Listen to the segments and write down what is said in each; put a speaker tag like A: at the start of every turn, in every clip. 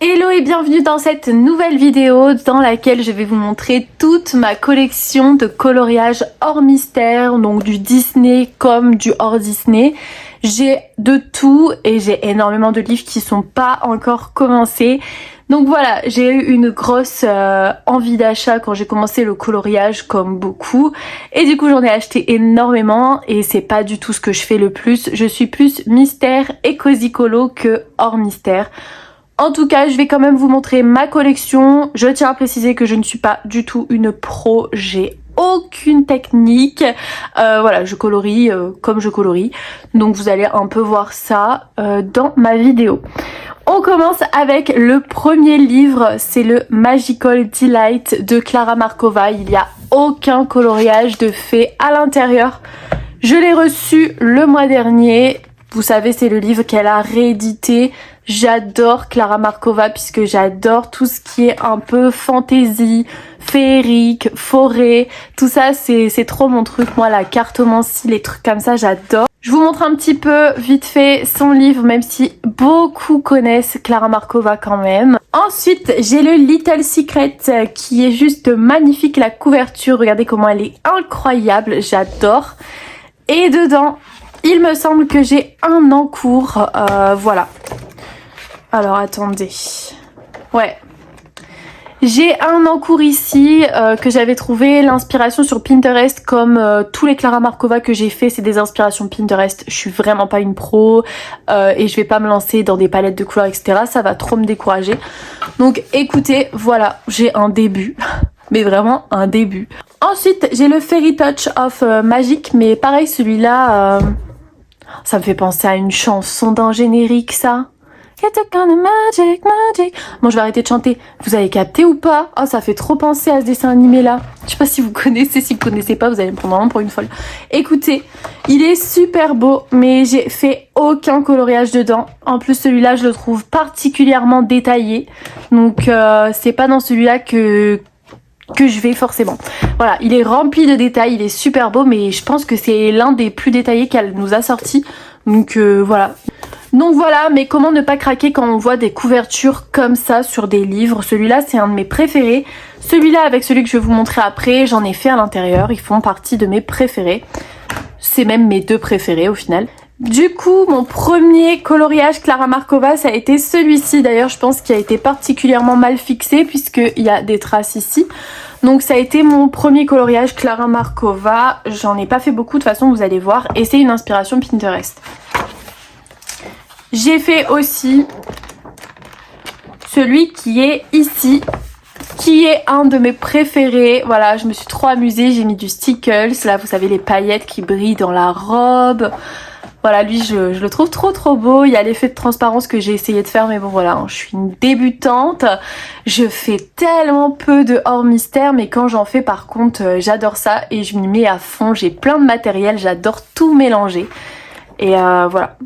A: Hello et bienvenue dans cette nouvelle vidéo dans laquelle je vais vous montrer toute ma collection de coloriage hors mystère, donc du Disney comme du hors Disney. J'ai de tout et j'ai énormément de livres qui sont pas encore commencés. Donc voilà, j'ai eu une grosse envie d'achat quand j'ai commencé le coloriage comme beaucoup. Et du coup j'en ai acheté énormément et c'est pas du tout ce que je fais le plus. Je suis plus mystère et cozy colo que hors mystère. En tout cas, je vais quand même vous montrer ma collection. Je tiens à préciser que je ne suis pas du tout une pro, j'ai aucune technique. Voilà, je colorie comme je colorie. Donc vous allez un peu voir ça dans ma vidéo. On commence avec le premier livre, c'est le Magical Delight de Klara Markova. Il n'y a aucun coloriage de fait à l'intérieur. Je l'ai reçu le mois dernier. Vous savez, c'est le livre qu'elle a réédité. J'adore Klara Markova puisque j'adore tout ce qui est un peu fantaisie, féerique, forêt. Tout ça, c'est trop mon truc. Moi, la cartomancie, les trucs comme ça, j'adore. Je vous montre un petit peu vite fait son livre, même si beaucoup connaissent Klara Markova quand même. Ensuite, j'ai le Little Secret qui est juste magnifique. La couverture, regardez comment elle est incroyable. J'adore. Et dedans, il me semble que j'ai un encours. Voilà. Alors attendez, ouais, j'ai un encours ici que j'avais trouvé l'inspiration sur Pinterest comme tous les Klara Markova que j'ai fait, c'est des inspirations Pinterest. Je suis vraiment pas une pro et je vais pas me lancer dans des palettes de couleurs etc, ça va trop me décourager. Donc écoutez, voilà, j'ai un début, mais vraiment un début. Ensuite j'ai le Fairy Touch of Magic, mais pareil celui-là, ça me fait penser à une chanson d'un générique ça. It's a kind of magic, magic. Bon, je vais arrêter de chanter. Vous avez capté ou pas? Oh, ça fait trop penser à ce dessin animé là. Je sais pas si vous connaissez, si vous connaissez pas, vous allez me prendre vraiment pour une folle. Écoutez, il est super beau, mais j'ai fait aucun coloriage dedans. En plus, celui-là, je le trouve particulièrement détaillé. Donc, c'est pas dans celui-là que je vais forcément. Voilà, il est rempli de détails, il est super beau, mais je pense que c'est l'un des plus détaillés qu'elle nous a sorti. Donc, voilà. Donc voilà, mais comment ne pas craquer quand on voit des couvertures comme ça sur des livres. Celui-là, c'est un de mes préférés. Celui-là, avec celui que je vais vous montrer après, j'en ai fait à l'intérieur. Ils font partie de mes préférés. C'est même mes deux préférés au final. Du coup, mon premier coloriage Klara Markova, ça a été celui-ci. D'ailleurs, je pense qu'il a été particulièrement mal fixé puisqu'il y a des traces ici. Donc ça a été mon premier coloriage Klara Markova. J'en ai pas fait beaucoup de toute façon, vous allez voir. Et c'est une inspiration Pinterest. J'ai fait aussi celui qui est ici, qui est un de mes préférés. Voilà, je me suis trop amusée, j'ai mis du stickles. Là, vous savez, les paillettes qui brillent dans la robe. Voilà, lui, je le trouve trop beau. Il y a l'effet de transparence que j'ai essayé de faire, mais bon, voilà, je suis une débutante. Je fais tellement peu de hors mystère, mais quand j'en fais, par contre, j'adore ça et je m'y mets à fond. J'ai plein de matériel, j'adore tout mélanger. Et voilà.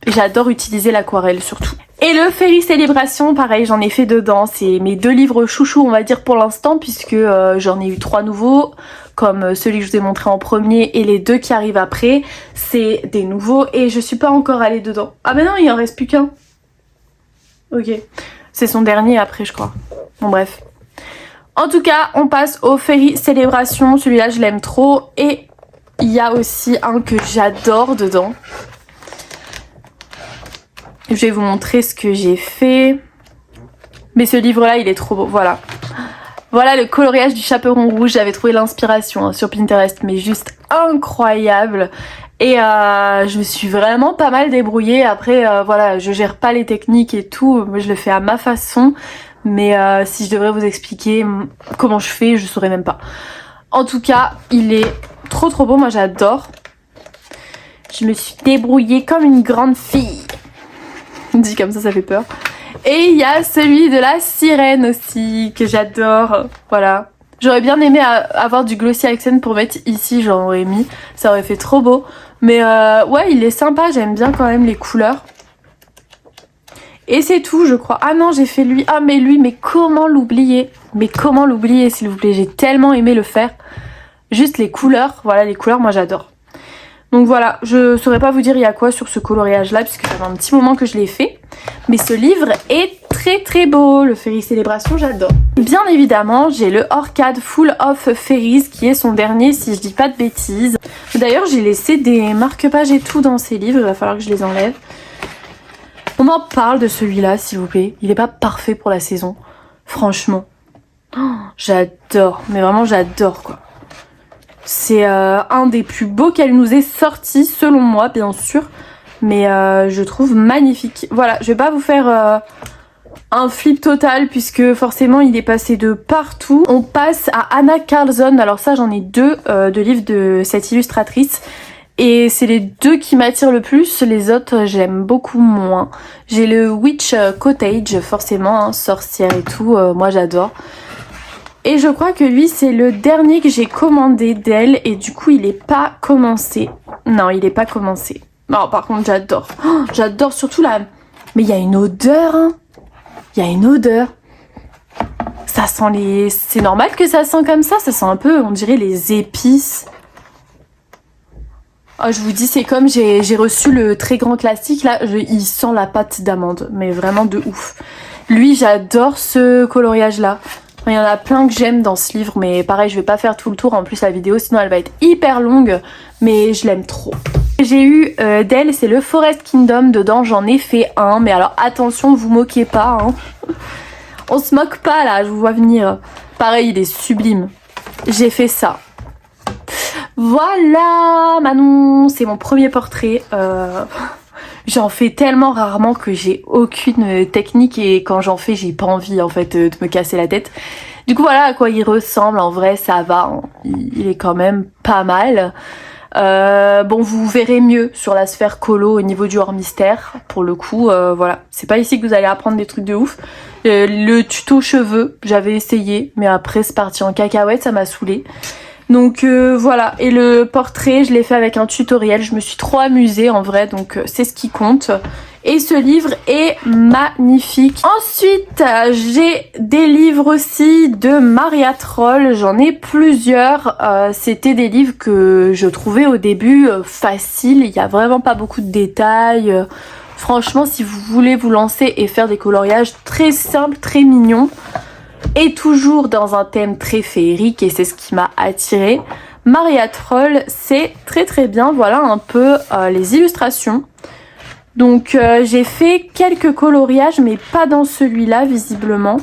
A: J'adore utiliser l'aquarelle surtout. Et le Fairy Célébration, pareil, j'en ai fait dedans. C'est mes deux livres chouchous, on va dire pour l'instant, puisque j'en ai eu 3 nouveaux, comme celui que je vous ai montré en premier et les 2 qui arrivent après. C'est des nouveaux et je suis pas encore allée dedans. Ah mais non, il en reste plus qu'un. Ok. C'est son dernier après, je crois. Bon bref. En tout cas, on passe au Fairy Célébration. Celui-là, je l'aime trop. Et il y a aussi un que j'adore dedans. Je vais vous montrer ce que j'ai fait. Mais ce livre-là, il est trop beau. Voilà. Voilà le coloriage du chaperon rouge. J'avais trouvé l'inspiration sur Pinterest, mais juste incroyable. Et je me suis vraiment pas mal débrouillée. Après, voilà, je gère pas les techniques et tout. Moi, je le fais à ma façon. Mais si je devrais vous expliquer comment je fais, je saurais même pas. En tout cas, il est trop beau. Moi, j'adore. Je me suis débrouillée comme une grande fille. Dit comme ça fait peur. Et il y a celui de la sirène aussi que j'adore. Voilà. J'aurais bien aimé avoir du glossy accent pour mettre ici, j'en aurais mis. Ça aurait fait trop beau. Mais ouais, il est sympa, j'aime bien quand même les couleurs. Et c'est tout, je crois. Ah non, j'ai fait lui. Ah mais lui, mais comment l'oublier? Mais comment l'oublier s'il vous plaît? J'ai tellement aimé le faire. Juste les couleurs, voilà les couleurs, moi j'adore. Donc voilà, je saurais pas vous dire il y a quoi sur ce coloriage là puisque ça fait un petit moment que je l'ai fait. Mais ce livre est très beau, le Fairy Célébration, j'adore. Bien évidemment, j'ai le Orchid Full of Fairies qui est son dernier si je dis pas de bêtises. D'ailleurs, j'ai laissé des marque-pages et tout dans ces livres, il va falloir que je les enlève. On m'en parle de celui-là, s'il vous plaît. Il est pas parfait pour la saison, franchement. Oh, j'adore, mais vraiment j'adore quoi. C'est un des plus beaux qu'elle nous ait sorti, selon moi, bien sûr. Mais je trouve magnifique. Voilà, je vais pas vous faire un flip total puisque forcément il est passé de partout. On passe à Anna Carlson. Alors ça, j'en ai deux de livres de cette illustratrice. Et c'est les deux qui m'attirent le plus. Les autres, j'aime beaucoup moins. J'ai le Witch Cottage, forcément, hein, sorcière et tout. Moi, j'adore. Et je crois que lui, c'est le dernier que j'ai commandé d'elle. Et du coup, il est pas commencé. Non, il est pas commencé. Non, par contre, j'adore. Oh, j'adore surtout la... Mais il y a une odeur, hein. Il y a une odeur. Ça sent les... C'est normal que ça sent comme ça. Ça sent un peu, on dirait, les épices. Oh, je vous dis, c'est comme j'ai reçu le très grand classique. Là, il sent la pâte d'amande. Mais vraiment de ouf. Lui, j'adore ce coloriage-là. Il y en a plein que j'aime dans ce livre, mais pareil, je vais pas faire tout le tour. En plus, la vidéo, sinon elle va être hyper longue, mais je l'aime trop. J'ai eu d'elle, c'est le Forest Kingdom. Dedans, j'en ai fait un, mais alors attention, vous moquez pas. Hein. On se moque pas là, je vous vois venir. Pareil, il est sublime. J'ai fait ça. Voilà, Manon, c'est mon premier portrait. J'en fais tellement rarement que j'ai aucune technique et quand j'en fais, j'ai pas envie en fait de me casser la tête. Du coup voilà à quoi il ressemble, en vrai ça va, hein. Il est quand même pas mal. Bon, vous verrez mieux sur la sphère colo au niveau du hors mystère. Pour le coup, voilà, c'est pas ici que vous allez apprendre des trucs de ouf. Le tuto cheveux, j'avais essayé, mais après c'est parti en cacahuète, ça m'a saoulée. Donc voilà, et le portrait, je l'ai fait avec un tutoriel, je me suis trop amusée en vrai, donc c'est ce qui compte. Et ce livre est magnifique. Ensuite, j'ai des livres aussi de Maria Troll, j'en ai plusieurs. C'était des livres que je trouvais au début faciles, il n'y a vraiment pas beaucoup de détails. Franchement, si vous voulez vous lancer et faire des coloriages très simples, très mignons, et toujours dans un thème très féerique, et c'est ce qui m'a attirée, Maria Troll, c'est très très bien. Voilà un peu les illustrations. Donc j'ai fait quelques coloriages, mais pas dans celui-là visiblement.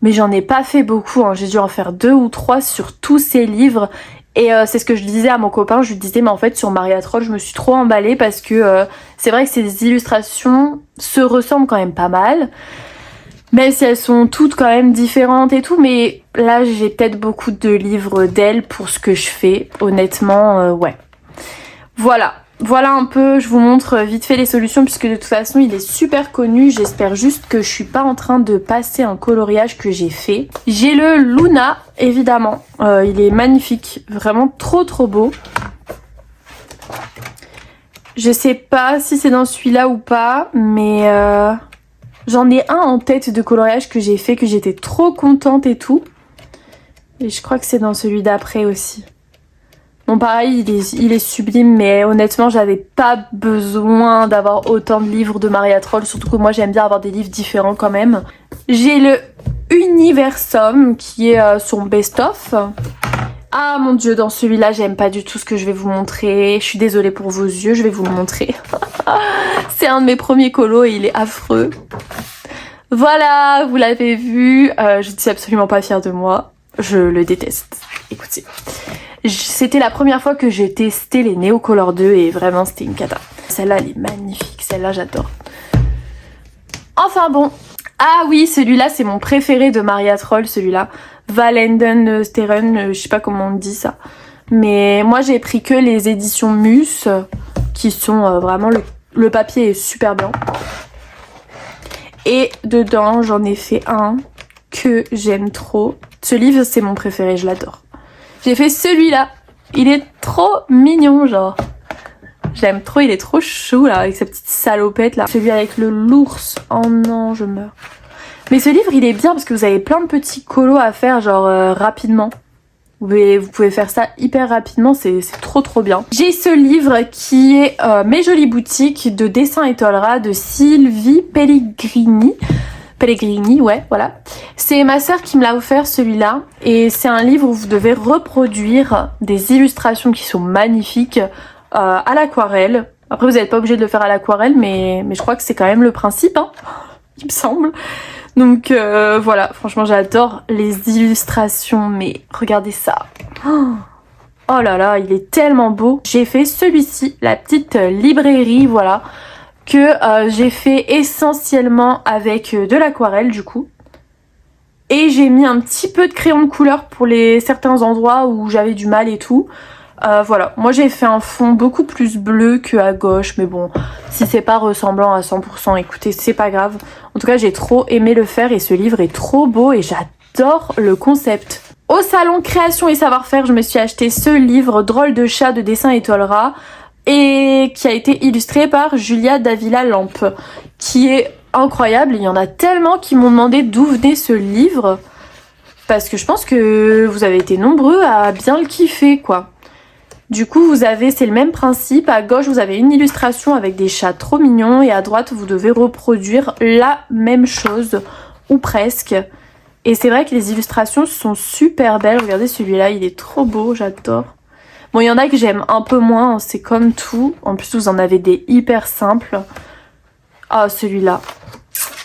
A: Mais j'en ai pas fait beaucoup, hein. J'ai dû en faire 2 ou 3 sur tous ces livres. Et c'est ce que je disais à mon copain, je lui disais mais en fait sur Maria Troll je me suis trop emballée parce que c'est vrai que ces illustrations se ressemblent quand même pas mal. Même si elles sont toutes quand même différentes et tout, mais là j'ai peut-être beaucoup de livres d'elle pour ce que je fais, honnêtement, ouais. Voilà, voilà un peu, je vous montre vite fait les solutions puisque de toute façon il est super connu, j'espère juste que je suis pas en train de passer un coloriage que j'ai fait. J'ai le Luna, évidemment, il est magnifique, vraiment trop trop beau. Je sais pas si c'est dans celui-là ou pas, mais... J'en ai un en tête de coloriage que j'ai fait, que j'étais trop contente et tout. Et je crois que c'est dans celui d'après aussi. Bon pareil, il est sublime, mais honnêtement j'avais pas besoin d'avoir autant de livres de Maria Troll. Surtout que moi j'aime bien avoir des livres différents quand même. J'ai le Universum qui est son best-of. Ah mon dieu, dans celui-là j'aime pas du tout ce que je vais vous montrer. Je suis désolée pour vos yeux, je vais vous le montrer. C'est un de mes premiers colos et il est affreux. Voilà, vous l'avez vu. Je ne suis absolument pas fière de moi. Je le déteste. Écoutez, c'était la première fois que j'ai testé les Neocolor 2 et vraiment c'était une cata. Celle-là elle est magnifique, celle-là j'adore. Enfin bon. Ah oui, celui-là c'est mon préféré de Maria Troll, celui-là. Valenden Steren, je sais pas comment on dit ça. Mais moi j'ai pris que les éditions Mus qui sont vraiment le papier est super blanc. Et dedans j'en ai fait un que j'aime trop. Ce livre c'est mon préféré, je l'adore. J'ai fait celui-là. Il est trop mignon genre. J'aime trop, il est trop chou là avec sa petite salopette là. Celui avec le l'ours. Oh non, je meurs. Mais ce livre il est bien parce que vous avez plein de petits colos à faire genre rapidement. Vous pouvez faire ça hyper rapidement, c'est trop trop bien. J'ai ce livre qui est Mes jolies boutiques de dessin étoilera de Sylvie Pellegrini. Pellegrini, ouais, voilà. C'est ma sœur qui me l'a offert celui-là et c'est un livre où vous devez reproduire des illustrations qui sont magnifiques à l'aquarelle. Après vous n'êtes pas obligé de le faire à l'aquarelle mais je crois que c'est quand même le principe, hein, il me semble. Donc voilà, franchement j'adore les illustrations mais regardez ça. Oh là là, il est tellement beau. J'ai fait celui-ci, la petite librairie, voilà, que j'ai fait essentiellement avec de l'aquarelle du coup. Et j'ai mis un petit peu de crayon de couleur pour certains endroits où j'avais du mal et tout. Voilà, moi j'ai fait un fond beaucoup plus bleu que à gauche, mais bon, si c'est pas ressemblant à 100%, écoutez, c'est pas grave. En tout cas, j'ai trop aimé le faire et ce livre est trop beau et j'adore le concept. Au salon Création et Savoir-faire, je me suis acheté ce livre Drôle de chat de dessin et Tolera et qui a été illustré par Julia Davila Lampe, qui est incroyable. Il y en a tellement qui m'ont demandé d'où venait ce livre parce que je pense que vous avez été nombreux à bien le kiffer, quoi. Du coup, c'est le même principe. À gauche, vous avez une illustration avec des chats trop mignons et à droite, vous devez reproduire la même chose ou presque. Et c'est vrai que les illustrations sont super belles. Regardez celui-là, il est trop beau, j'adore. Bon, il y en a que j'aime un peu moins, c'est comme tout. En plus, vous en avez des hyper simples. Ah, celui-là.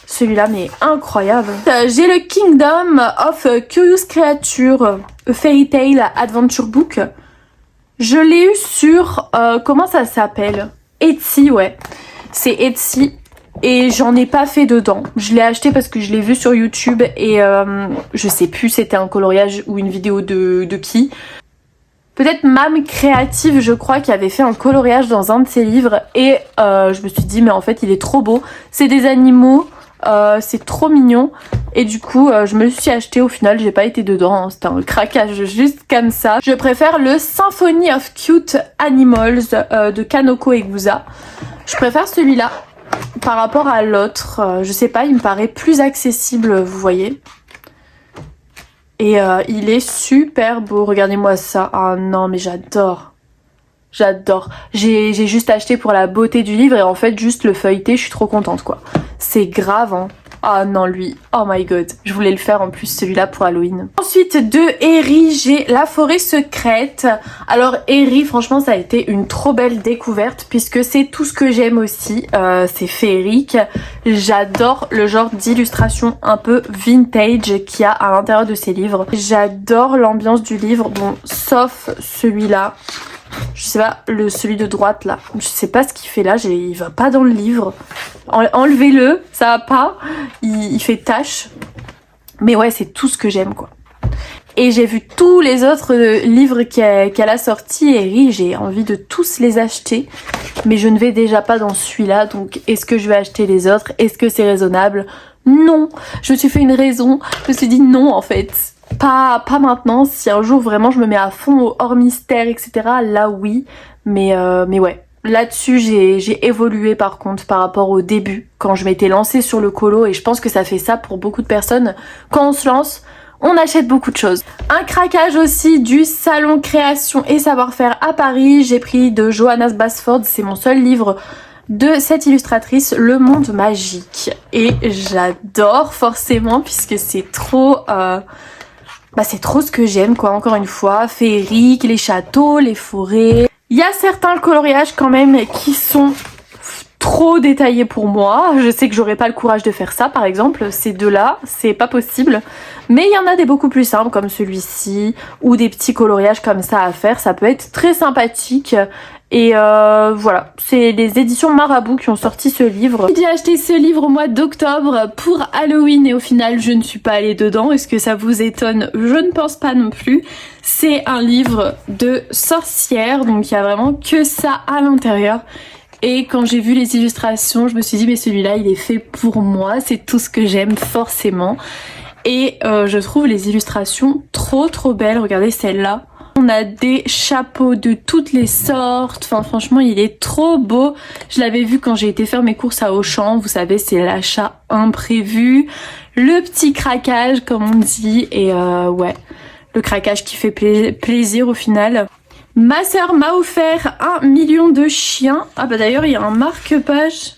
A: Celui-là, mais incroyable. J'ai le Kingdom of Curious Creatures, a Fairy Tale Adventure Book. Je l'ai eu sur... comment ça s'appelle? Etsy, ouais. C'est Etsy. Et j'en ai pas fait dedans. Je l'ai acheté parce que je l'ai vu sur YouTube et je sais plus c'était un coloriage ou une vidéo de qui. Peut-être Mam Créative, je crois, qui avait fait un coloriage dans un de ses livres et je me suis dit mais en fait il est trop beau. C'est des animaux, c'est trop mignon et du coup je me le suis acheté. Au final j'ai pas été dedans, hein. C'était un craquage juste comme ça. Je préfère le Symphony of Cute Animals de Kanoko Egusa. Je préfère celui-là par rapport à l'autre, je sais pas, il me paraît plus accessible, vous voyez. Et il est super beau, regardez-moi ça. Ah non mais j'adore. J'adore. J'ai juste acheté pour la beauté du livre et en fait juste le feuilleter, je suis trop contente quoi. C'est grave hein. Ah non lui, oh my god. Je voulais le faire en plus celui-là pour Halloween. Ensuite de Eri, j'ai La Forêt Secrète. Alors Eri, franchement ça a été une trop belle découverte puisque c'est tout ce que j'aime aussi. C'est féerique. J'adore le genre d'illustration un peu vintage qu'il y a à l'intérieur de ces livres. J'adore l'ambiance du livre, bon sauf celui-là. Je sais pas, celui de droite là, je sais pas ce qu'il fait là, il va pas dans le livre. Enlevez-le, ça va pas, il fait tâche. Mais ouais, c'est tout ce que j'aime quoi. Et j'ai vu tous les autres livres qu'elle a sortis et oui, j'ai envie de tous les acheter. Mais je ne vais déjà pas dans celui-là, donc est-ce que je vais acheter les autres? Est-ce que c'est raisonnable? Non, je me suis fait une raison, je me suis dit non en fait. Pas maintenant, si un jour vraiment je me mets à fond au hors mystère etc, là oui, mais ouais. Là-dessus j'ai évolué par contre par rapport au début, quand je m'étais lancée sur le colo et je pense que ça fait ça pour beaucoup de personnes. Quand on se lance, on achète beaucoup de choses. Un craquage aussi du salon Création et Savoir-faire à Paris, j'ai pris de Johanna Basford, c'est mon seul livre de cette illustratrice, Le Monde Magique. Et j'adore forcément puisque c'est trop... c'est trop ce que j'aime quoi, encore une fois, féerique, les châteaux, les forêts. Il y a certains coloriages quand même qui sont trop détaillés pour moi. Je sais que j'aurais pas le courage de faire ça par exemple, ces deux-là, c'est pas possible. Mais il y en a des beaucoup plus simples comme celui-ci, ou des petits coloriages comme ça à faire, ça peut être très sympathique. Et voilà, c'est les éditions Marabout qui ont sorti ce livre. J'ai acheté ce livre au mois d'octobre pour Halloween et au final je ne suis pas allée dedans. Est-ce que ça vous étonne? Je ne pense pas non plus. C'est un livre de sorcière, donc il y a vraiment que ça à l'intérieur. Et quand j'ai vu les illustrations, je me suis dit mais celui-là il est fait pour moi, c'est tout ce que j'aime forcément. Et je trouve les illustrations trop belles, regardez celle-là. On a des chapeaux de toutes les sortes, enfin franchement il est trop beau. Je l'avais vu quand j'ai été faire mes courses à Auchan, vous savez c'est l'achat imprévu. Le petit craquage comme on dit et ouais, le craquage qui fait plaisir au final. Ma sœur m'a offert 1 million de chiens. Ah bah d'ailleurs il y a un marque-page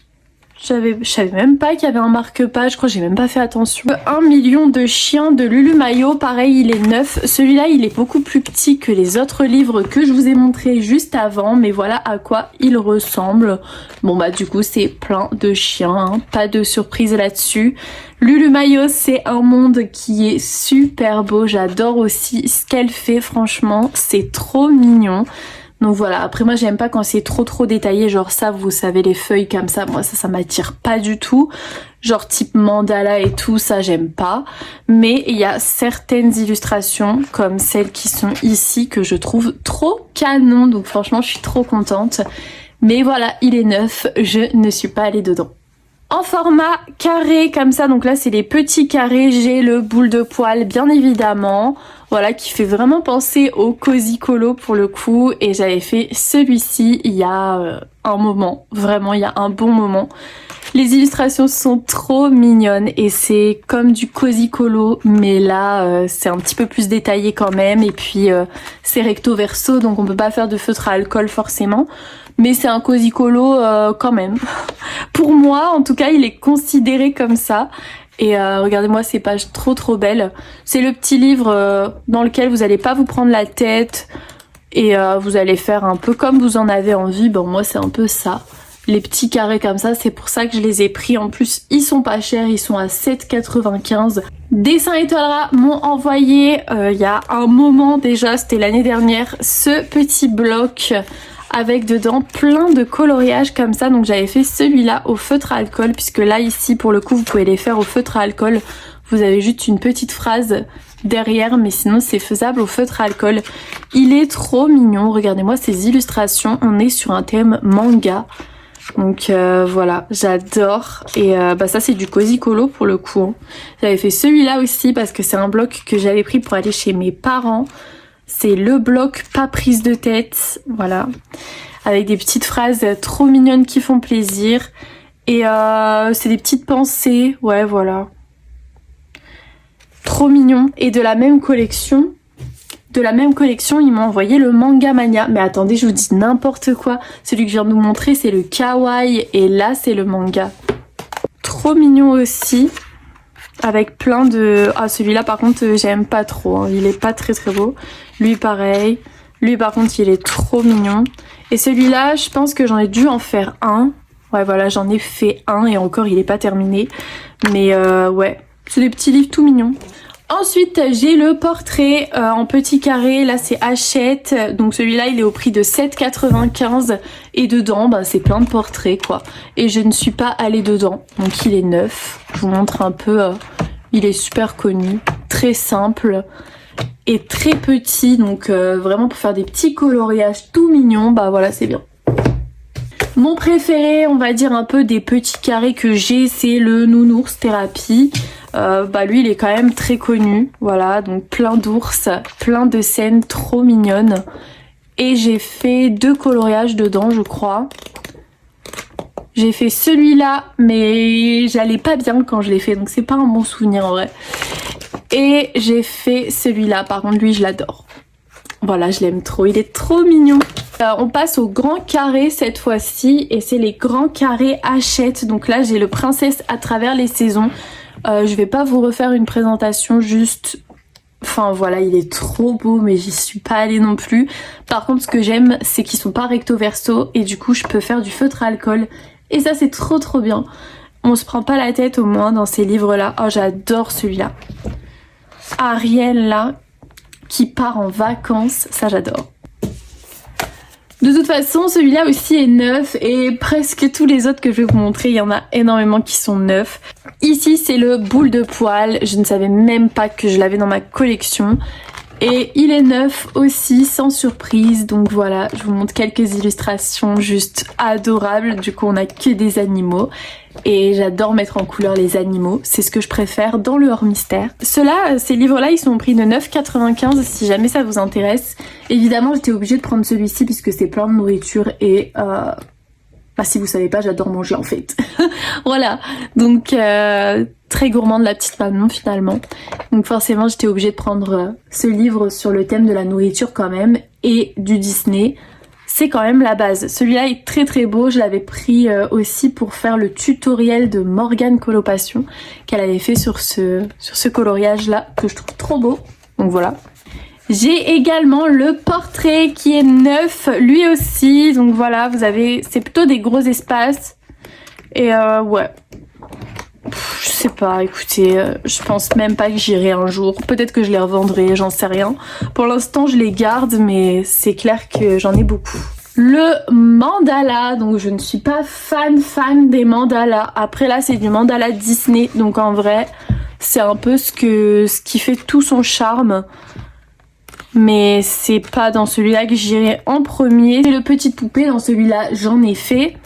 A: Je savais même pas qu'il y avait un marque-page, je crois que j'ai même pas fait attention. 1 million de chiens de Lulu Maillot, pareil il est neuf. Celui-là il est beaucoup plus petit que les autres livres que je vous ai montré juste avant, mais voilà à quoi il ressemble. Bon bah du coup c'est plein de chiens, hein. Pas de surprise là-dessus. Lulu Maillot c'est un monde qui est super beau, j'adore aussi ce qu'elle fait, franchement c'est trop mignon. Donc voilà, après moi j'aime pas quand c'est trop détaillé, genre ça vous savez les feuilles comme ça, moi ça m'attire pas du tout. Genre type mandala et tout, ça j'aime pas. Mais il y a certaines illustrations comme celles qui sont ici que je trouve trop canon, donc franchement je suis trop contente. Mais voilà, il est neuf, je ne suis pas allée dedans. En format carré comme ça, donc là c'est les petits carrés, j'ai le boule de poil bien évidemment, voilà qui fait vraiment penser au Cozy Colo pour le coup, et j'avais fait celui-ci il y a un moment, vraiment il y a un bon moment. Les illustrations sont trop mignonnes et c'est comme du Cozy Colo, mais là c'est un petit peu plus détaillé quand même, et puis c'est recto verso donc on peut pas faire de feutre à alcool forcément. Mais c'est un Cozy Colo quand même. Pour moi, en tout cas, il est considéré comme ça. Et regardez-moi ces pages trop belles. C'est le petit livre dans lequel vous n'allez pas vous prendre la tête. Et vous allez faire un peu comme vous en avez envie. Bon, moi, c'est un peu ça. Les petits carrés comme ça, c'est pour ça que je les ai pris. En plus, ils sont pas chers, ils sont à 7,95 €. Dessin Étoilera m'ont envoyé, il y a un moment déjà, c'était l'année dernière, ce petit bloc avec dedans plein de coloriages comme ça. Donc j'avais fait celui-là au feutre à alcool, puisque là ici pour le coup vous pouvez les faire au feutre à alcool, vous avez juste une petite phrase derrière, mais sinon c'est faisable au feutre à alcool. Il est trop mignon, regardez-moi ces illustrations, on est sur un thème manga. Donc voilà, j'adore. Et bah ça c'est du Cozy Colo pour le coup, hein. J'avais fait celui-là aussi parce que c'est un bloc que j'avais pris pour aller chez mes parents. C'est le bloc pas prise de tête, voilà, avec des petites phrases trop mignonnes qui font plaisir. Et c'est des petites pensées, ouais voilà. Trop mignon. Et de la même collection, ils m'ont envoyé le Manga Mania. Mais attendez, je vous dis n'importe quoi. Celui que je viens de vous montrer, c'est le kawaii. Et là, c'est le manga. Trop mignon aussi. Avec plein de... Ah, celui-là, par contre, j'aime pas trop, hein. Il est pas très beau. Lui, pareil. Lui, par contre, il est trop mignon. Et celui-là, je pense que j'en ai dû en faire un. Ouais, voilà, j'en ai fait un. Et encore, il est pas terminé. Mais ouais, c'est des petits livres tout mignons. Ensuite, j'ai le portrait en petit carré. Là, c'est Hachette. Donc celui-là, il est au prix de 7,95 €. Et dedans, bah, c'est plein de portraits, quoi. Et je ne suis pas allée dedans. Donc il est neuf. Je vous montre un peu. Il est super connu. Très simple. Et très petit. Donc vraiment pour faire des petits coloriages tout mignons. Bah voilà, c'est bien. Mon préféré, on va dire un peu des petits carrés que j'ai, c'est le Nounours Thérapie. Bah lui il est quand même très connu, voilà, donc plein d'ours, plein de scènes trop mignonnes. Et j'ai fait 2 coloriages dedans je crois. J'ai fait celui-là mais j'allais pas bien quand je l'ai fait, donc c'est pas un bon souvenir en vrai. Et j'ai fait celui-là, par contre lui je l'adore. Voilà, je l'aime trop, il est trop mignon. On passe au grand carré cette fois-ci et c'est les grands carrés Hachette. Donc là j'ai le Princesse à travers les saisons. Je vais pas vous refaire une présentation, juste... Enfin voilà, il est trop beau mais j'y suis pas allée non plus. Par contre ce que j'aime c'est qu'ils sont pas recto verso et du coup je peux faire du feutre à alcool. Et ça c'est trop bien. On se prend pas la tête au moins dans ces livres là. Oh j'adore celui-là. Ariel là qui part en vacances, ça j'adore. De toute façon, celui-là aussi est neuf et presque tous les autres que je vais vous montrer, il y en a énormément qui sont neufs. Ici, c'est le boule de poil. Je ne savais même pas que je l'avais dans ma collection. Et il est neuf aussi, sans surprise. Donc voilà, je vous montre quelques illustrations juste adorables. Du coup, on n'a que des animaux. Et j'adore mettre en couleur les animaux. C'est ce que je préfère dans le hors mystère. Ces livres-là, ils sont au prix de 9,95 € si jamais ça vous intéresse. Évidemment, j'étais obligée de prendre celui-ci puisque c'est plein de nourriture et... Bah, si vous savez pas, j'adore manger en fait. Voilà, donc très gourmand de la petite maman finalement. Donc forcément j'étais obligée de prendre ce livre sur le thème de la nourriture quand même et du Disney. c'est quand même la base. Celui-là est très très beau, je l'avais pris aussi pour faire le tutoriel de Morgane Colopassion qu'elle avait fait sur ce coloriage là que je trouve trop beau. Donc voilà. J'ai également le portrait qui est neuf lui aussi, donc voilà, vous avez, c'est plutôt des gros espaces et ouais. Je sais pas, écoutez, je pense même pas que j'irai un jour. Peut-être que je les revendrai, j'en sais rien. Pour l'instant, je les garde, mais c'est clair que j'en ai beaucoup. Le mandala, donc je ne suis pas fan des mandalas. Après là, c'est du mandala Disney, donc en vrai, c'est un peu ce qui fait tout son charme. Mais c'est pas dans celui-là que j'irai en premier. C'est le petite poupée, dans celui-là, j'en ai fait.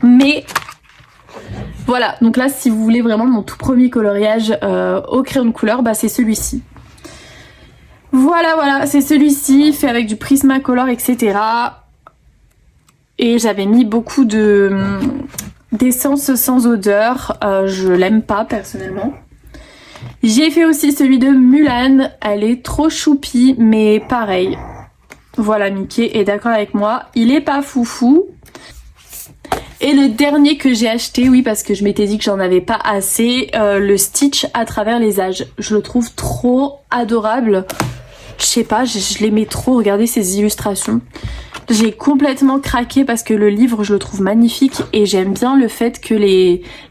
A: Mais... voilà, donc là si vous voulez vraiment mon tout premier coloriage au crayon de couleur, bah c'est celui-ci. Voilà, c'est celui-ci, fait avec du Prismacolor, etc. Et j'avais mis beaucoup d'essence sans odeur, je l'aime pas personnellement. J'ai fait aussi celui de Mulan, elle est trop choupie, mais pareil. Voilà, Mickey est d'accord avec moi, il est pas foufou. Et le dernier que j'ai acheté, oui, parce que je m'étais dit que j'en avais pas assez, le Stitch à travers les âges. Je le trouve trop adorable. Je sais pas, je l'aimais trop, regardez ces illustrations. J'ai complètement craqué parce que le livre, je le trouve magnifique et j'aime bien le fait que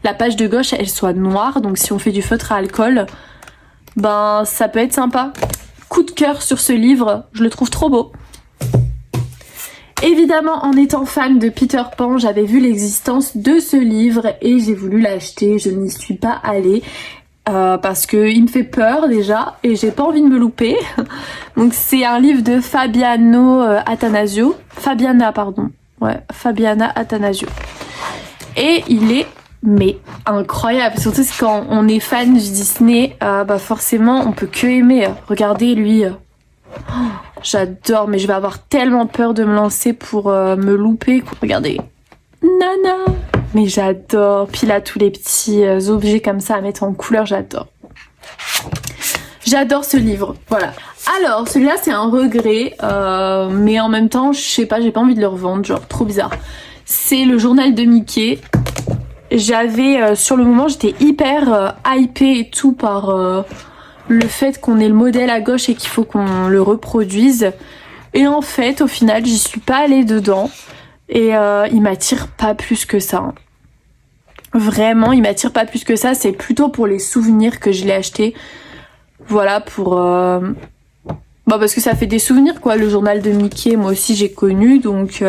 A: la page de gauche, elle soit noire. Donc si on fait du feutre à alcool, ben ça peut être sympa. Coup de cœur sur ce livre, je le trouve trop beau. Évidemment, en étant fan de Peter Pan, j'avais vu l'existence de ce livre et j'ai voulu l'acheter. Je n'y suis pas allée parce qu'il me fait peur déjà et j'ai pas envie de me louper. Donc c'est un livre de Fabiana Attanasio. Et il est incroyable. Surtout quand on est fan du Disney, bah forcément on peut que aimer. Regardez lui. J'adore, mais je vais avoir tellement peur de me lancer pour me louper. Regardez. Nana. Mais j'adore. Puis là, tous les petits objets comme ça à mettre en couleur, j'adore. J'adore ce livre. Voilà. Alors, celui-là, c'est un regret. Mais en même temps, je sais pas, j'ai pas envie de le revendre. Genre, trop bizarre. C'est le journal de Mickey. J'avais, sur le moment, j'étais hyper hypée et tout par... le fait qu'on ait le modèle à gauche et qu'il faut qu'on le reproduise. Et en fait, au final, j'y suis pas allée dedans. Et il m'attire pas plus que ça. Vraiment, il m'attire pas plus que ça. C'est plutôt pour les souvenirs que je l'ai acheté. Voilà, pour... Bah parce que ça fait des souvenirs, quoi. Le journal de Mickey, moi aussi, j'ai connu. Donc,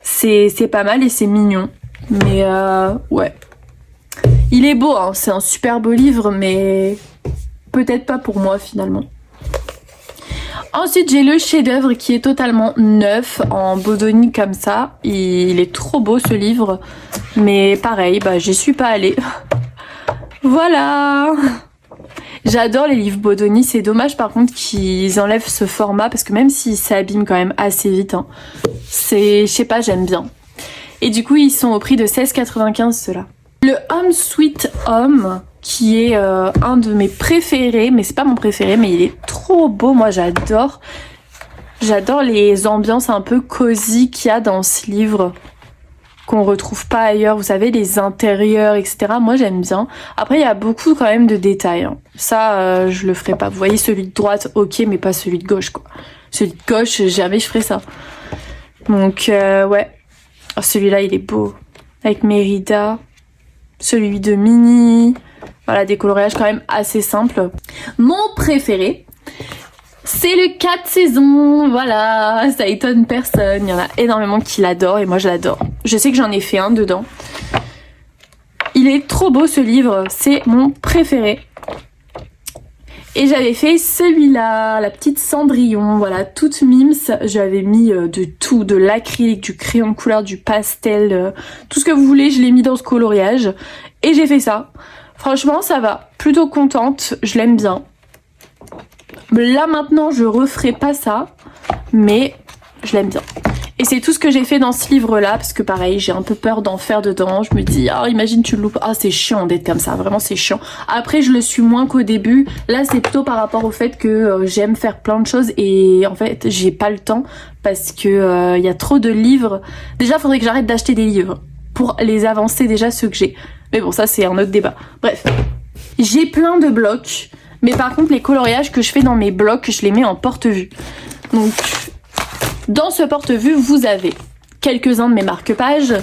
A: c'est pas mal et c'est mignon. Mais, ouais. Il est beau, hein. C'est un super beau livre, mais... peut-être pas pour moi finalement. Ensuite j'ai le chef-d'œuvre qui est totalement neuf en Bodoni comme ça. Il est trop beau ce livre. Mais pareil, bah j'y suis pas allée. Voilà. J'adore les livres Bodoni. C'est dommage par contre qu'ils enlèvent ce format parce que même s'ils s'abîment quand même assez vite, hein, je sais pas, j'aime bien. Et du coup ils sont au prix de 16,95 ceux-là. Le Home Sweet Home qui est un de mes préférés, mais c'est pas mon préféré, mais il est trop beau, moi j'adore. J'adore les ambiances un peu cosy qu'il y a dans ce livre, qu'on retrouve pas ailleurs, vous savez, les intérieurs, etc. Moi j'aime bien. Après il y a beaucoup quand même de détails, hein. Ça je le ferai pas. Vous voyez celui de droite, ok, mais pas celui de gauche, quoi. Celui de gauche, jamais je ferai ça. Donc ouais, oh, celui-là il est beau, avec Mérida. Celui de Minnie. Voilà, des coloriages quand même assez simples. Mon préféré, c'est le 4 saisons. Voilà, ça étonne personne. Il y en a énormément qui l'adorent et moi je l'adore. Je sais que j'en ai fait un dedans. Il est trop beau ce livre, c'est mon préféré. Et j'avais fait celui-là, la petite Cendrillon, voilà, toute mims. J'avais mis de tout, de l'acrylique, du crayon de couleur, du pastel, tout ce que vous voulez, je l'ai mis dans ce coloriage. Et j'ai fait ça. Franchement, ça va. Plutôt contente, je l'aime bien. Là maintenant, je referai pas ça, mais je l'aime bien. Et c'est tout ce que j'ai fait dans ce livre-là, parce que pareil, j'ai un peu peur d'en faire dedans. Je me dis, ah, imagine tu le loupes. Ah, c'est chiant d'être comme ça, vraiment c'est chiant. Après, je le suis moins qu'au début. Là, c'est plutôt par rapport au fait que j'aime faire plein de choses et en fait, j'ai pas le temps parce que y a trop de livres. Déjà, faudrait que j'arrête d'acheter des livres pour les avancer déjà ceux que j'ai. Mais bon, ça c'est un autre débat. Bref, j'ai plein de blocs, mais par contre, les coloriages que je fais dans mes blocs, je les mets en porte-vue. Donc, dans ce porte-vue, vous avez quelques-uns de mes marque-pages,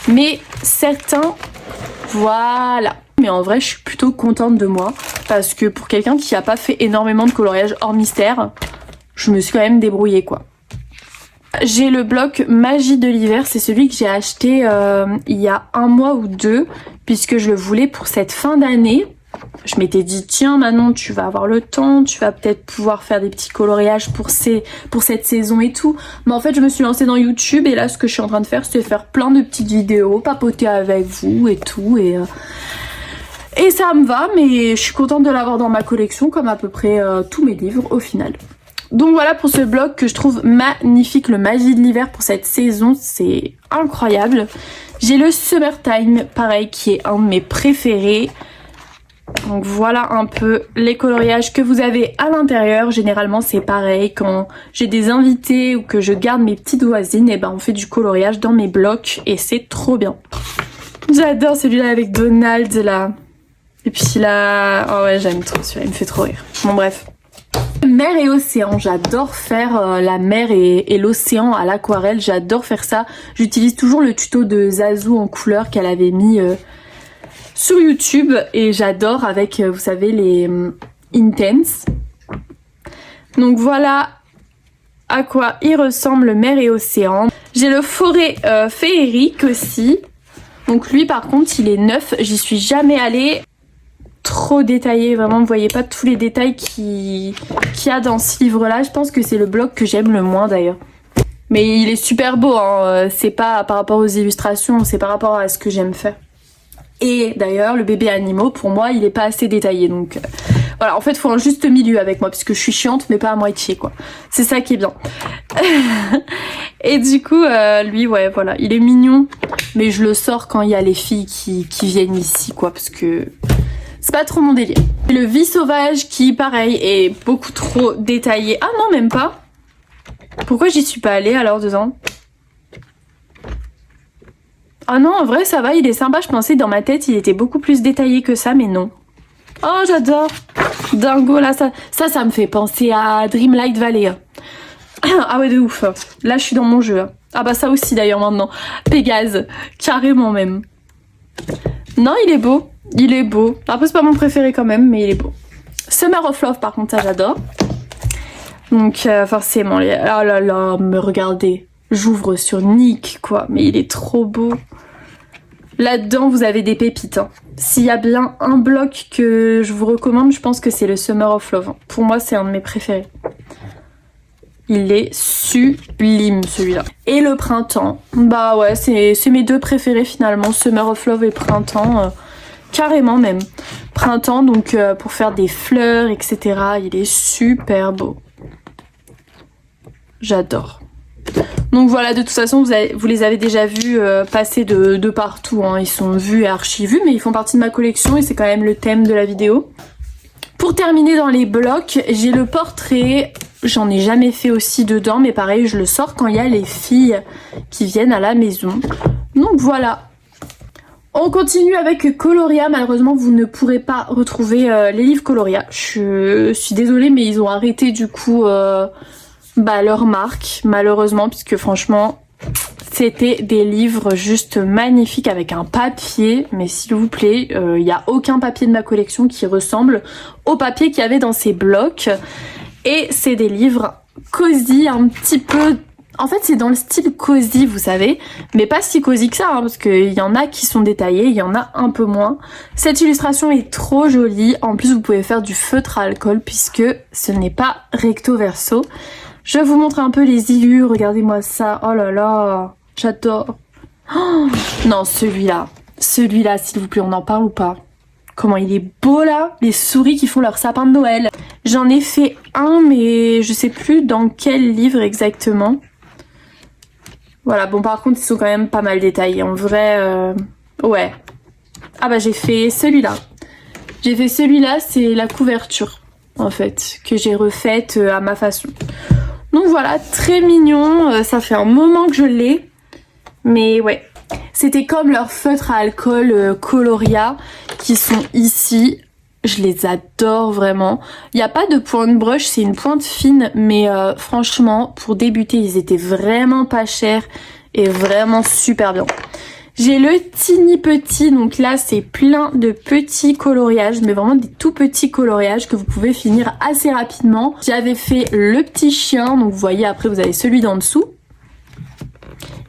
A: mais certains, voilà. Mais en vrai, je suis plutôt contente de moi, parce que pour quelqu'un qui n'a pas fait énormément de coloriage hors mystère, je me suis quand même débrouillée, quoi. J'ai le bloc Magie de l'hiver, c'est celui que j'ai acheté il y a 1 mois ou 2, puisque je le voulais pour cette fin d'année. Je m'étais dit, tiens Manon, tu vas avoir le temps, tu vas peut-être pouvoir faire des petits coloriages pour cette saison et tout. Mais en fait, je me suis lancée dans YouTube et là, ce que je suis en train de faire, c'est faire plein de petites vidéos, papoter avec vous et tout. Et ça me va, mais je suis contente de l'avoir dans ma collection, comme à peu près tous mes livres au final. Donc voilà pour ce bloc que je trouve magnifique, le Magie de l'hiver pour cette saison, c'est incroyable. J'ai le Summertime, pareil, qui est un de mes préférés. Donc voilà un peu les coloriages que vous avez à l'intérieur. Généralement c'est pareil, quand j'ai des invités ou que je garde mes petites voisines, et ben on fait du coloriage dans mes blocs et c'est trop bien. J'adore celui-là avec Donald là. Et puis là, oh ouais, j'aime trop celui-là, il me fait trop rire. Bon bref. Mer et océan, j'adore faire la mer et l'océan à l'aquarelle, j'adore faire ça. J'utilise toujours le tuto de Zazou en couleur qu'elle avait mis sur YouTube et j'adore avec, vous savez, les Intense. Donc voilà à quoi il ressemble mer et océan. J'ai le forêt féerique aussi. Donc lui par contre il est neuf, j'y suis jamais allée. Trop détaillé, vraiment vous voyez pas tous les détails qu'il y a dans ce livre là. Je pense que c'est le bloc que j'aime le moins d'ailleurs. Mais il est super beau, hein. C'est pas par rapport aux illustrations, c'est par rapport à ce que j'aime faire. Et d'ailleurs le bébé animaux pour moi il est pas assez détaillé, donc voilà, en fait il faut un juste milieu avec moi puisque je suis chiante mais pas à moitié quoi. C'est ça qui est bien. Et du coup lui ouais voilà, il est mignon mais je le sors quand il y a les filles qui viennent ici quoi, parce que c'est pas trop mon délire. Le Vie sauvage qui pareil est beaucoup trop détaillé. Ah non même pas. Pourquoi j'y suis pas allée alors dedans? Ah non, en vrai, ça va, il est sympa. Je pensais dans ma tête, il était beaucoup plus détaillé que ça, mais non. Oh, j'adore. Dingo, là, ça me fait penser à Dreamlight Valley. Ah ouais, de ouf. Là, je suis dans mon jeu. Ah bah ça aussi, d'ailleurs, maintenant. Pégase. Carrément, même. Non, il est beau. Il est beau. Après, c'est pas mon préféré quand même, mais il est beau. Summer of Love, par contre, ça, j'adore. Donc, forcément, oh là là, me regardez. J'ouvre sur Nick quoi, mais il est trop beau. Là-dedans vous avez des pépites. Hein. S'il y a bien un bloc que je vous recommande, je pense que c'est le Summer of Love. Pour moi c'est un de mes préférés. Il est sublime celui-là. Et le printemps, bah ouais c'est mes deux préférés finalement, Summer of Love et printemps. Carrément même. Printemps donc pour faire des fleurs etc. Il est super beau. J'adore. Donc voilà, de toute façon vous les avez déjà vus passer de partout, hein. Ils sont vus et archi-vus, mais ils font partie de ma collection et c'est quand même le thème de la vidéo. Pour terminer dans les blocs, j'ai le portrait, j'en ai jamais fait aussi dedans, mais pareil je le sors quand il y a les filles qui viennent à la maison. Donc voilà. On continue avec Coloria, malheureusement vous ne pourrez pas retrouver les livres Coloria. Je suis désolée mais ils ont arrêté du coup... leur marque malheureusement, puisque franchement c'était des livres juste magnifiques avec un papier, mais s'il vous plaît il n'y a aucun papier de ma collection qui ressemble au papier qu'il y avait dans ces blocs, et c'est des livres cosy, un petit peu, en fait c'est dans le style cosy vous savez, mais pas si cosy que ça hein, parce qu'il y en a qui sont détaillés, il y en a un peu moins. Cette illustration est trop jolie, en plus vous pouvez faire du feutre à alcool puisque ce n'est pas recto verso. Je vous montre un peu les illus, regardez-moi ça, oh là là, j'adore. Oh, non, celui-là, s'il vous plaît, on en parle ou pas? Comment il est beau là, les souris qui font leur sapin de Noël. J'en ai fait un, mais je sais plus dans quel livre exactement. Voilà, bon par contre ils sont quand même pas mal détaillés. En vrai, ouais. Ah bah j'ai fait celui-là. J'ai fait celui-là, c'est la couverture en fait, que j'ai refaite à ma façon. Donc voilà, très mignon. Ça fait un moment que je l'ai. Mais ouais, c'était comme leurs feutres à alcool Coloria qui sont ici. Je les adore vraiment. Il n'y a pas de pointe brush, c'est une pointe fine. Mais franchement, pour débuter, ils étaient vraiment pas chers et vraiment super bien. J'ai le Teeny Petit, donc là c'est plein de petits coloriages, mais vraiment des tout petits coloriages que vous pouvez finir assez rapidement. J'avais fait le petit chien, donc vous voyez après vous avez celui d'en dessous.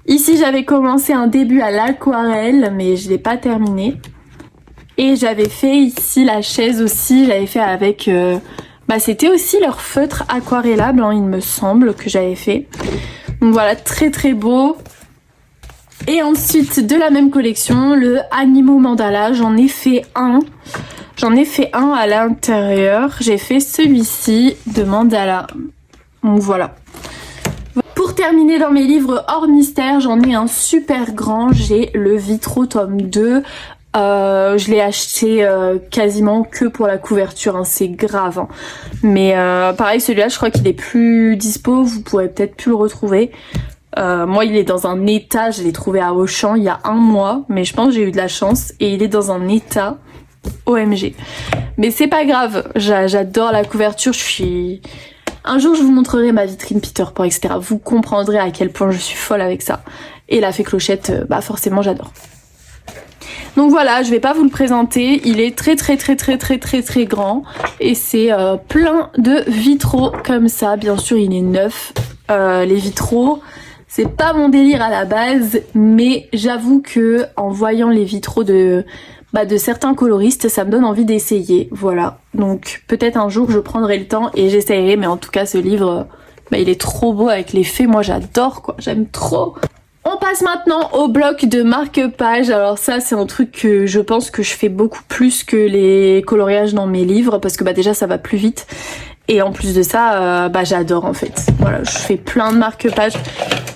A: Ici j'avais commencé un début à l'aquarelle, mais je l'ai pas terminé. Et j'avais fait ici la chaise aussi, j'avais fait avec... c'était aussi leur feutre aquarellable, hein, il me semble, que j'avais fait. Donc voilà, très très beau. Et ensuite de la même collection, le Animaux Mandala, j'en ai fait un. J'en ai fait un à l'intérieur. J'ai fait celui-ci de mandala. Donc voilà. Pour terminer dans mes livres hors mystère, j'en ai un super grand. J'ai le Vitro tome 2. Je l'ai acheté quasiment que pour la couverture, hein, c'est grave. Hein. Mais pareil, celui-là, je crois qu'il est plus dispo. Vous pourrez peut-être plus le retrouver. Moi il est dans un état, je l'ai trouvé à Auchan il y a un mois, mais je pense que j'ai eu de la chance et il est dans un état OMG. Mais c'est pas grave, j'adore la couverture, un jour je vous montrerai ma vitrine Peter Pan, etc. Vous comprendrez à quel point je suis folle avec ça. Et la fée Clochette, forcément j'adore. Donc voilà, je vais pas vous le présenter, il est très grand et c'est plein de vitraux comme ça. Bien sûr il est neuf, les vitraux. C'est pas mon délire à la base, mais j'avoue que en voyant les vitraux de certains coloristes, ça me donne envie d'essayer. Voilà. Donc peut-être un jour je prendrai le temps et j'essayerai, mais en tout cas ce livre, il est trop beau avec les fées. Moi j'adore quoi, j'aime trop. On passe maintenant au bloc de marque-page. Alors ça c'est un truc que je pense que je fais beaucoup plus que les coloriages dans mes livres parce que déjà ça va plus vite. Et en plus de ça, j'adore en fait. Voilà, je fais plein de marque-pages.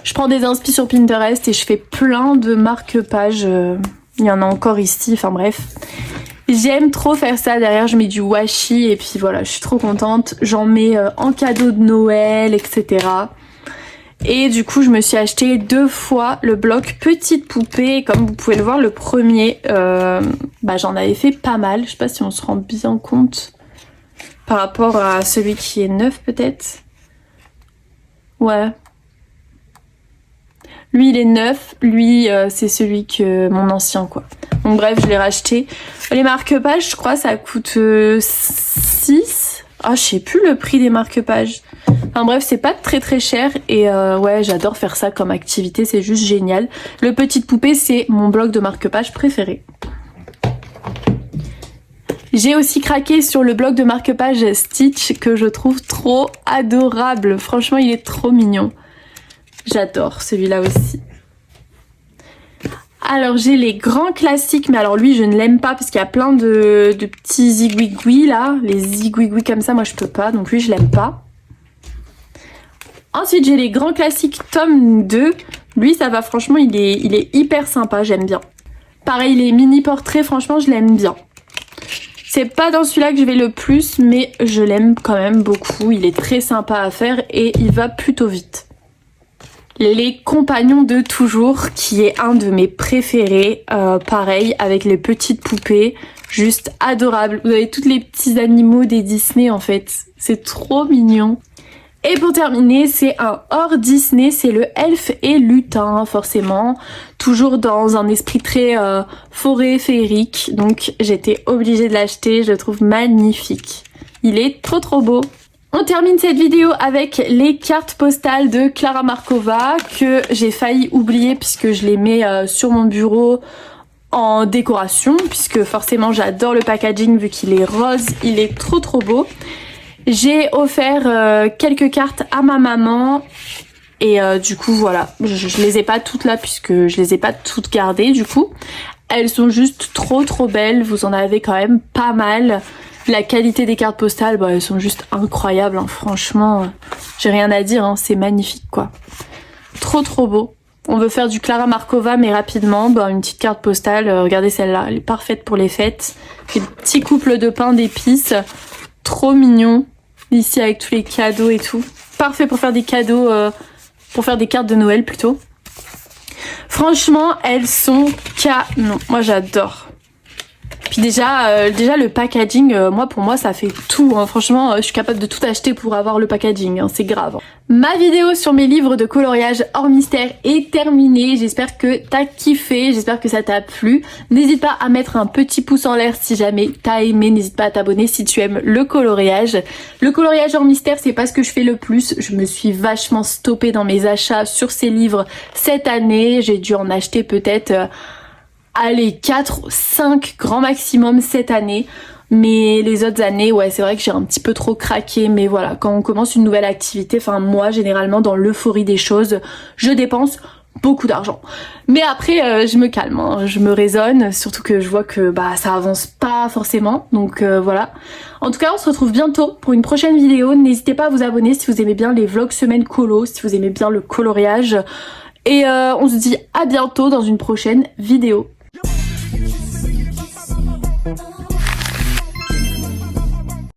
A: Je prends des inspi sur Pinterest et je fais plein de marque-pages. Il y en a encore ici, enfin bref. J'aime trop faire ça. Derrière, je mets du washi et puis voilà, je suis trop contente. J'en mets en cadeau de Noël, etc. Et du coup, je me suis acheté 2 fois le bloc petite poupée. Et comme vous pouvez le voir, le premier, j'en avais fait pas mal. Je sais pas si on se rend bien compte par rapport à celui qui est neuf peut-être. Ouais. Lui il est neuf, lui c'est celui que mon ancien quoi. Donc bref, je l'ai racheté. Les marque-pages, je crois ça coûte 6. Ah, je sais plus le prix des marque-pages. Enfin bref, c'est pas très cher et ouais, j'adore faire ça comme activité, c'est juste génial. Le petite poupée, c'est mon bloc de marque-pages préféré. J'ai aussi craqué sur le bloc de marque-page Stitch que je trouve trop adorable. Franchement, il est trop mignon. J'adore celui-là aussi. Alors j'ai les grands classiques, mais alors lui je ne l'aime pas parce qu'il y a plein de petits zigouigouis là. Les zigouigouis comme ça, moi je peux pas, donc lui je l'aime pas. Ensuite j'ai les grands classiques tome 2. Lui ça va, franchement il est hyper sympa, j'aime bien. Pareil les mini portraits, franchement je l'aime bien. C'est pas dans celui-là que je vais le plus, mais je l'aime quand même beaucoup. Il est très sympa à faire et il va plutôt vite. Les compagnons de toujours, qui est un de mes préférés, pareil, avec les petites poupées, juste adorable. Vous avez tous les petits animaux des Disney en fait, c'est trop mignon. Et pour terminer, c'est un hors Disney, c'est le Elfe et Lutin, forcément. Toujours dans un esprit très forêt féerique, donc j'étais obligée de l'acheter, je le trouve magnifique. Il est trop beau. On termine cette vidéo avec les cartes postales de Klara Markova que j'ai failli oublier puisque je les mets sur mon bureau en décoration, puisque forcément j'adore le packaging vu qu'il est rose, il est trop beau. J'ai offert quelques cartes à ma maman et du coup voilà, je les ai pas toutes là puisque je les ai pas toutes gardées du coup. Elles sont juste trop belles, vous en avez quand même pas mal. La qualité des cartes postales, elles sont juste incroyables, hein. Franchement, j'ai rien à dire, hein. C'est magnifique quoi. Trop beau. On veut faire du Clara Markova mais rapidement, une petite carte postale, regardez celle-là, elle est parfaite pour les fêtes. Des petits couples de pain d'épices, trop mignon, ici avec tous les cadeaux et tout. Parfait pour faire des cadeaux, pour faire des cartes de Noël plutôt. Franchement, elles sont canon, moi j'adore. Puis déjà le packaging, pour moi ça fait tout, hein. Franchement je suis capable de tout acheter pour avoir le packaging, hein. C'est grave. Ma vidéo sur mes livres de coloriage hors mystère est terminée, j'espère que t'as kiffé, j'espère que ça t'a plu. N'hésite pas à mettre un petit pouce en l'air si jamais t'as aimé, n'hésite pas à t'abonner si tu aimes le coloriage. Le coloriage hors mystère c'est pas ce que je fais le plus, je me suis vachement stoppée dans mes achats sur ces livres cette année, j'ai dû en acheter peut-être... allez, 4, 5 grand maximum cette année. Mais les autres années, ouais, c'est vrai que j'ai un petit peu trop craqué. Mais voilà, quand on commence une nouvelle activité, moi, généralement, dans l'euphorie des choses, je dépense beaucoup d'argent. Mais après, je me calme, hein, je me raisonne. Surtout que je vois que ça avance pas forcément. Donc voilà. En tout cas, on se retrouve bientôt pour une prochaine vidéo. N'hésitez pas à vous abonner si vous aimez bien les vlogs semaine colo, si vous aimez bien le coloriage. Et on se dit à bientôt dans une prochaine vidéo.